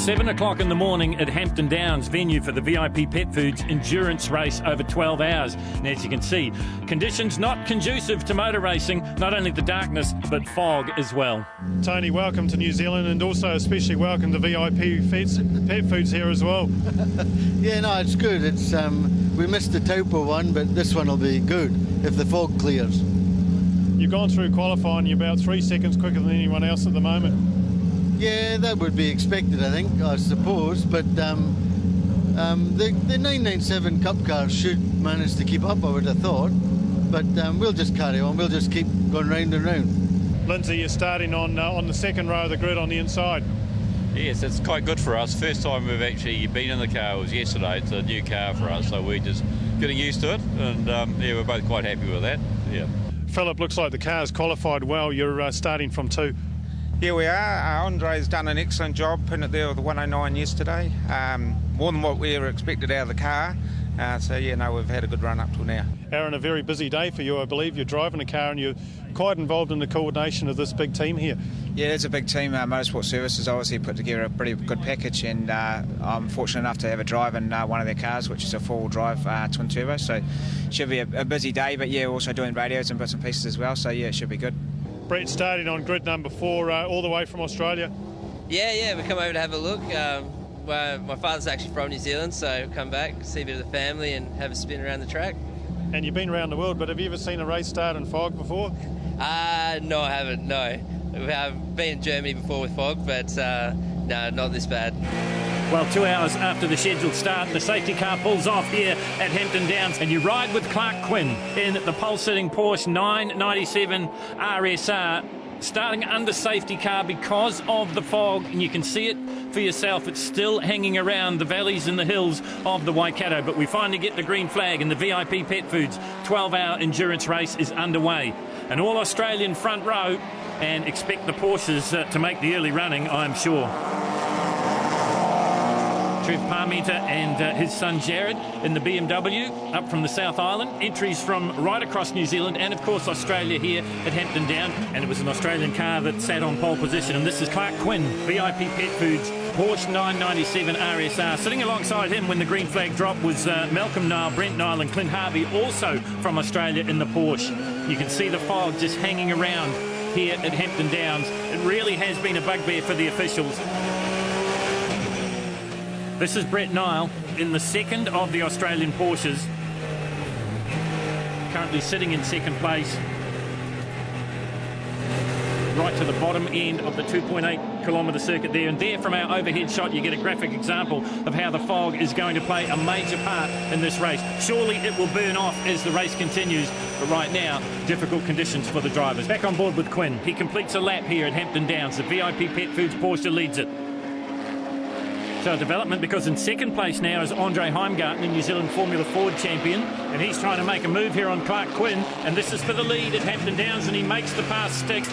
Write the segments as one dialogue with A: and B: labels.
A: 7 o'clock in the morning at Hampton Downs, venue for the VIP Pet Foods endurance race over 12 hours. And as you can see, conditions not conducive to motor racing, not only the darkness, but fog as well.
B: Tony, welcome to New Zealand, and also especially welcome to VIP Pet Foods here as well.
C: Yeah, no, it's good. It's we missed the Taupo one, but this one will be good if the fog clears.
B: You've gone through qualifying, you're about 3 seconds quicker than anyone else at the moment.
C: Yeah, that would be expected, I suppose, but the 997 Cup cars should manage to keep up, I would have thought, but we'll just carry on, we'll just keep going round and round.
B: Lindsay, you're starting on the second row of the grid on the inside.
D: Yes, it's quite good for us. First time we've actually been in the car was yesterday. It's a new car for us, so we're just getting used to it, and yeah, we're both quite happy with that. Yeah. Philip,
B: looks like the car's qualified well. You're starting from 2.
E: Yeah, we are. Andre's done an excellent job putting it there with the 109 yesterday. More than what we ever expected out of the car. So, yeah, no, we've had a good run up till now.
B: Aaron, a very busy day for you, I believe. You're driving a car and you're quite involved in the coordination of this big team here.
F: Yeah, it's a big team. Motorsport Services obviously put together a pretty good package, and I'm fortunate enough to have a drive in one of their cars, which is a four-wheel drive twin turbo. So it should be a busy day, but yeah, also doing radios and bits and pieces as well. So yeah, it should be good.
B: Brett starting on grid number 4, all the way from Australia.
G: Yeah, we come over to have a look. My father's actually from New Zealand, so come back, see a bit of the family and have a spin around the track.
B: And you've been around the world, but have you ever seen a race start in fog before?
G: No, I haven't, no. I've been in Germany before with fog, but no, not this bad.
A: Well, 2 hours after the scheduled start, the safety car pulls off here at Hampton Downs, and you ride with Clark Quinn in the pole-sitting Porsche 997 RSR, starting under safety car because of the fog, and you can see it for yourself. It's still hanging around the valleys and the hills of the Waikato, but we finally get the green flag, and the VIP Pet Foods 12-hour endurance race is underway. An all-Australian front row, and expect the Porsches to make the early running, I'm sure. Trev Parmenter and his son Jared in the BMW up from the South Island. Entries from right across New Zealand and, of course, Australia here at Hampton Downs. And it was an Australian car that sat on pole position. And this is Clark Quinn, VIP Pet Foods, Porsche 997 RSR. Sitting alongside him when the green flag dropped was Malcolm Nile, Brent Nile and Clint Harvey, also from Australia in the Porsche. You can see the fog just hanging around here at Hampton Downs. It really has been a bugbear for the officials. This is Brett Nile in the second of the Australian Porsches, currently sitting in second place, right to the bottom end of the 2.8 kilometre circuit there. And there from our overhead shot you get a graphic example of how the fog is going to play a major part in this race. Surely it will burn off as the race continues, but right now difficult conditions for the drivers. Back on board with Quinn. He completes a lap here at Hampton Downs. The VIP Pet Foods Porsche leads it. So a development, because in second place now is Andre Heimgartner, New Zealand Formula Ford champion, and he's trying to make a move here on Clark Quinn, and this is for the lead at Hampton Downs, and he makes the pass stick.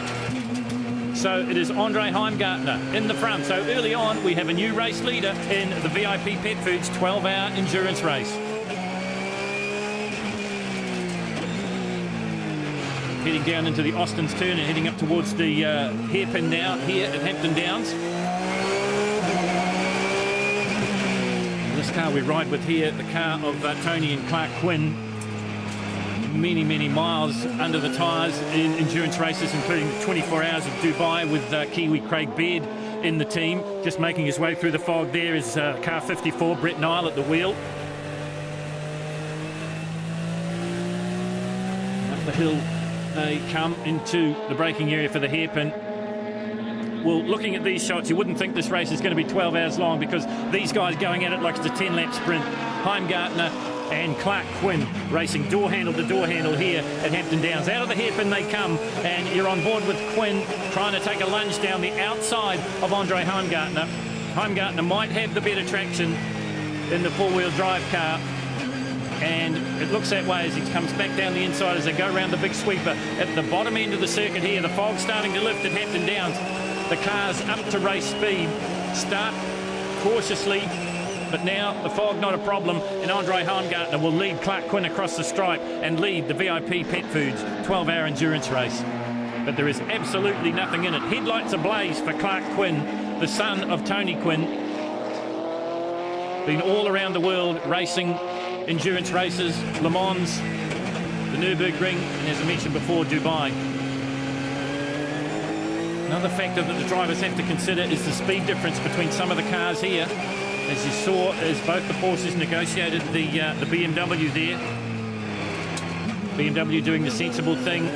A: So it is Andre Heimgartner in the front. So early on we have a new race leader in the VIP Pet Foods 12-hour endurance race. Heading down into the Austin's turn and heading up towards the hairpin now here at Hampton Downs. This car we ride with here, the car of Tony and Clark Quinn. Many miles under the tyres in endurance races, including the 24 hours of Dubai with Kiwi Craig Baird in the team. Just making his way through the fog there is car 54, Brett Nile at the wheel. Up the hill they come into the braking area for the hairpin. Well, looking at these shots, you wouldn't think this race is going to be 12 hours long, because these guys going at it like it's a 10-lap sprint. Heimgartner and Clark Quinn racing door handle to door handle here at Hampton Downs. Out of the hairpin they come, and you're on board with Quinn trying to take a lunge down the outside of Andre Heimgartner. Heimgartner might have the better traction in the four-wheel drive car, and it looks that way as he comes back down the inside as they go around the big sweeper. At the bottom end of the circuit here, the fog's starting to lift at Hampton Downs. The car's up to race speed. Start cautiously, but now the fog not a problem, and Andre Heimgartner will lead Clark Quinn across the stripe and lead the VIP Pet Foods 12-hour endurance race. But there is absolutely nothing in it. Headlights ablaze for Clark Quinn, the son of Tony Quinn. been all around the world racing endurance races, Le Mans, the Nürburgring, and as I mentioned before, Dubai. Another factor that the drivers have to consider is the speed difference between some of the cars here. As you saw, as both the Porsches negotiated the BMW there. BMW doing the sensible thing.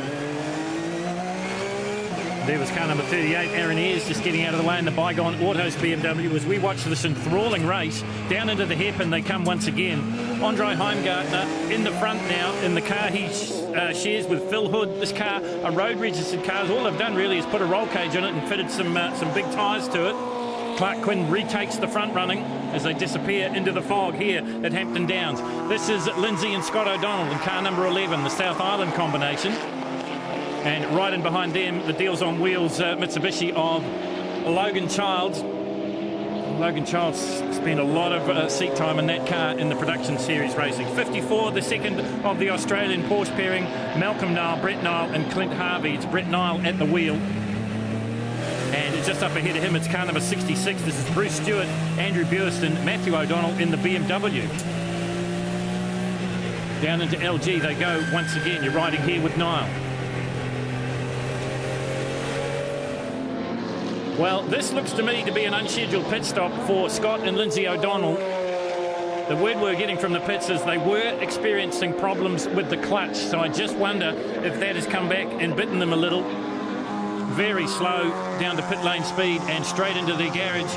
A: There was car number 38, Aaron Ayres, just getting out of the way in the Bygone Autos BMW. As we watch this enthralling race, down into the hairpin they come once again. Andre Heimgartner in the front now in the car he shares with Phil Hood. This car, a road-registered car. All they've done really is put a roll cage on it and fitted some big tyres to it. Clark Quinn retakes the front running as they disappear into the fog here at Hampton Downs. This is Lindsay and Scott O'Donnell in car number 11, the South Island combination. And right in behind them, the Deals on Wheels Mitsubishi of Logan Childs. Logan Childs spent a lot of seat time in that car in the production series racing. 54, the second of the Australian Porsche pairing, Malcolm Nile, Brett Nile and Clint Harvey. It's Brett Nile at the wheel. And just up ahead of him, it's car number 66. This is Bruce Stewart, Andrew Burston, Matthew O'Donnell in the BMW. Down into LG they go once again. You're riding here with Nile. Well, this looks to me to be an unscheduled pit stop for Scott and Lindsay O'Donnell. The word we're getting from the pits is they were experiencing problems with the clutch, so I just wonder if that has come back and bitten them a little. Very slow down to pit lane speed and straight into the garage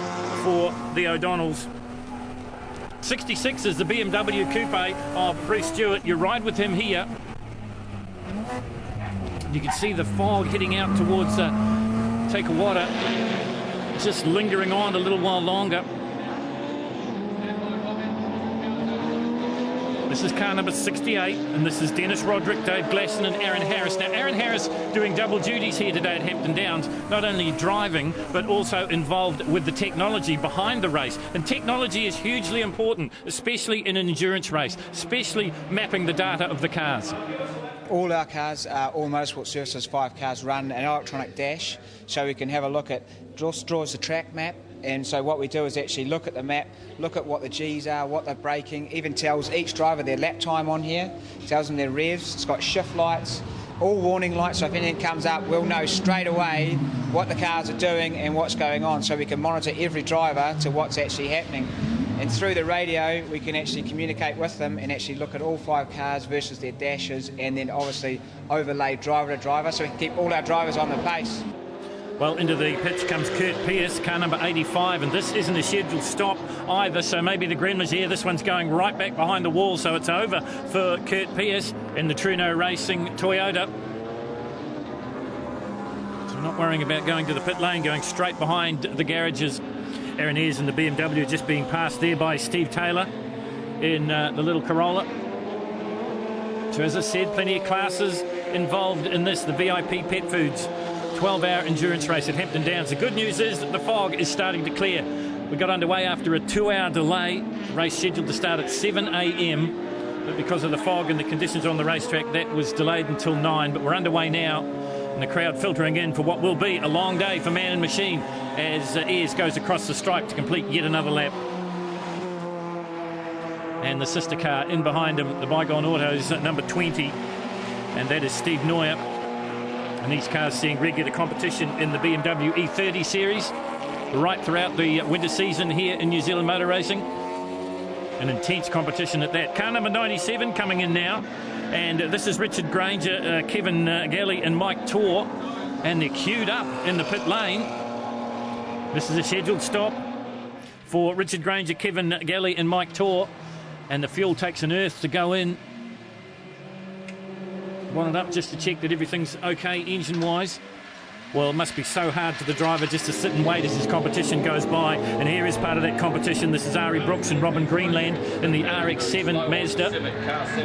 A: for the O'Donnells. 66 is the BMW Coupe of Bruce Stewart. You ride with him here. You can see the fog heading out towards Takawata, just lingering on a little while longer. This is car number 68, and this is Dennis Roderick, Dave Glasson and Aaron Harris. Now, Aaron Harris doing double duties here today at Hampton Downs, not only driving, but also involved with the technology behind the race. And technology is hugely important, especially in an endurance race, especially mapping the data of the cars.
F: All our cars, all Motorsport Services 5 cars run an electronic dash, so we can have a look at, draws the track map, and so what we do is actually look at the map, look at what the Gs are, what they're braking, even tells each driver their lap time on here, tells them their revs, it's got shift lights, all warning lights, so if anything comes up, we'll know straight away what the cars are doing and what's going on, so we can monitor every driver to what's actually happening. And through the radio, we can actually communicate with them and actually look at all 5 cars versus their dashes, and then obviously overlay driver to driver, so we can keep all our drivers on the pace.
A: Well, into the pits comes Kurt Pearce, car number 85, and this isn't a scheduled stop either, so maybe the Grand Maziere, this one's going right back behind the wall, so it's over for Kurt Pearce in the Truno Racing Toyota. So not worrying about going to the pit lane, going straight behind the garages. Aaron Ayres in the BMW just being passed there by Steve Taylor in the little Corolla. So as I said, plenty of classes involved in this, the VIP Pet Foods 12-hour endurance race at Hampton Downs. The good news is that the fog is starting to clear. We got underway after a 2-hour delay. Race scheduled to start at 7 a.m. but because of the fog and the conditions on the racetrack, that was delayed until 9. But we're underway now, and the crowd filtering in for what will be a long day for man and machine as Ayres goes across the stripe to complete yet another lap. And the sister car in behind him, the Bygone Autos, number 20, and that is Steve Neuer. And these cars seeing regular competition in the BMW E30 series right throughout the winter season here in New Zealand motor racing. An intense competition at that. Car number 97 coming in now, and this is Richard Granger, Kevin Galley and Mike Tor, and they're queued up in the pit lane. This is a scheduled stop for Richard Granger, Kevin Galley and Mike Tor, and the fuel takes an earth to go in. Wanted up just to check that everything's okay engine-wise. Well, it must be so hard for the driver just to sit and wait as his competition goes by. And here is part of that competition. This is Ari Brooks and Robin Greenland in the RX-7 Mazda,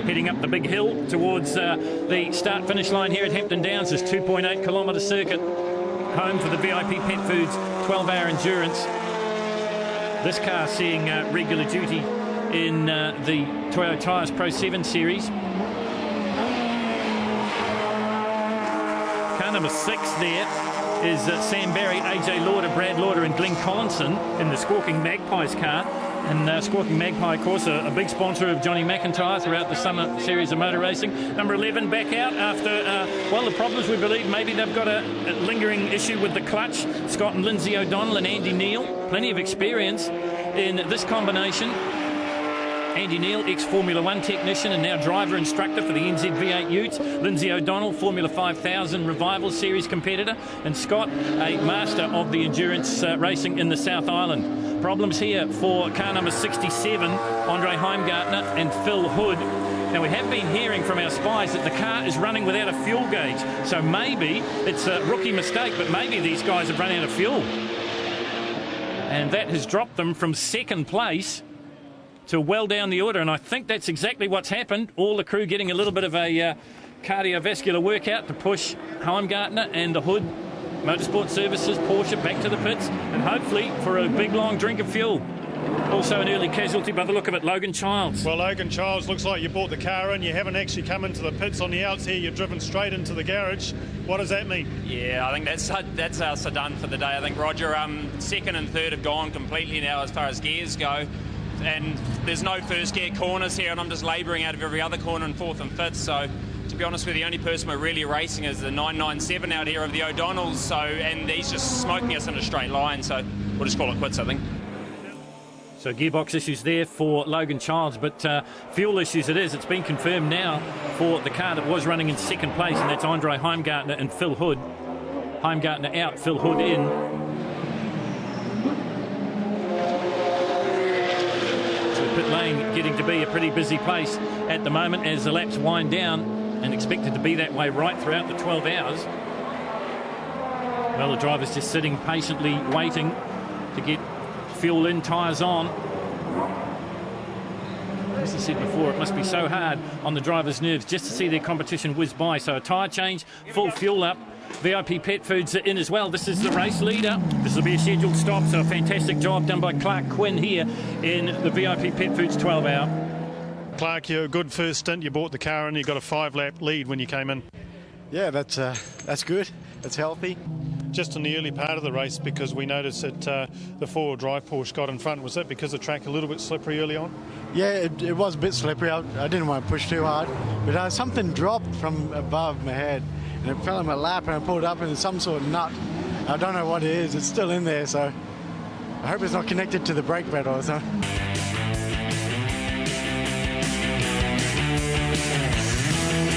A: heading up the big hill towards the start-finish line here at Hampton Downs. This 2.8-kilometre circuit, home for the VIP Pet Foods 12-hour endurance. This car seeing regular duty in the Toyota Tyres Pro 7 Series. Car number 6 there is Sam Barry, AJ Lauder, Brad Lauder and Glenn Collinson in the Squawking Magpies car. And Squawking Magpie, of course, a big sponsor of Johnny McIntyre throughout the summer series of motor racing. Number 11 back out after, the problems we believe maybe they've got a lingering issue with the clutch. Scott and Lindsay O'Donnell and Andy Neal, plenty of experience in this combination. Andy Neal, ex-Formula 1 technician and now driver instructor for the NZ V8 Utes. Lindsay O'Donnell, Formula 5000 Revival Series competitor. And Scott, a master of the endurance racing in the South Island. Problems here for car number 67, Andre Heimgartner and Phil Hood. Now, we have been hearing from our spies that the car is running without a fuel gauge. So maybe it's a rookie mistake, but maybe these guys have run out of fuel. And that has dropped them from second place to well down the order, and I think that's exactly what's happened. All the crew getting a little bit of a cardiovascular workout to push Heimgartner and the Hood Motorsport Services Porsche back to the pits, and hopefully for a big long drink of fuel. Also an early casualty by the look of it, Logan Childs.
B: Well, Logan Childs, looks like you brought the car in, you haven't actually come into the pits on the outs here, you've driven straight into the garage. What does that mean?
H: Yeah, I think that's us done for the day. I think, Roger, second and third have gone completely now as far as gears go. And there's no first gear corners here, and I'm just labouring out of every other corner in fourth and fifth. So, to be honest with you, the only person we're really racing is the 997 out here of the O'Donnells. So, and he's just smoking us in a straight line. So, we'll just call it quits, I think.
A: So gearbox issues there for Logan Childs, but fuel issues it is. It's been confirmed now for the car that was running in second place, and that's Andre Heimgartner and Phil Hood. Heimgartner out, Phil Hood in. Pit lane getting to be a pretty busy place at the moment as the laps wind down, and expected to be that way right throughout the 12 hours. Well, the driver's just sitting patiently waiting to get fuel in, tyres on. As I said before, it must be so hard on the driver's nerves just to see their competition whiz by. So a tyre change, full fuel up. VIP Pet Foods are in as well. This is the race leader. This will be a scheduled stop, so a fantastic job done by Clark Quinn here in the VIP Pet Foods 12 hour.
B: Clark, you're a good first stint. You bought the car and you got a 5-lap lead when you came in.
I: Yeah, that's good. That's healthy.
B: Just in the early part of the race, because we noticed that the four-wheel drive Porsche got in front. Was that because the track a little bit slippery early on?
I: Yeah, it was a bit slippery. I didn't want to push too hard, but something dropped from above my head, and it fell in my lap, and I pulled up, and it's some sort of nut. I don't know what it is. It's still in there, so I hope it's not connected to the brake pedal or something.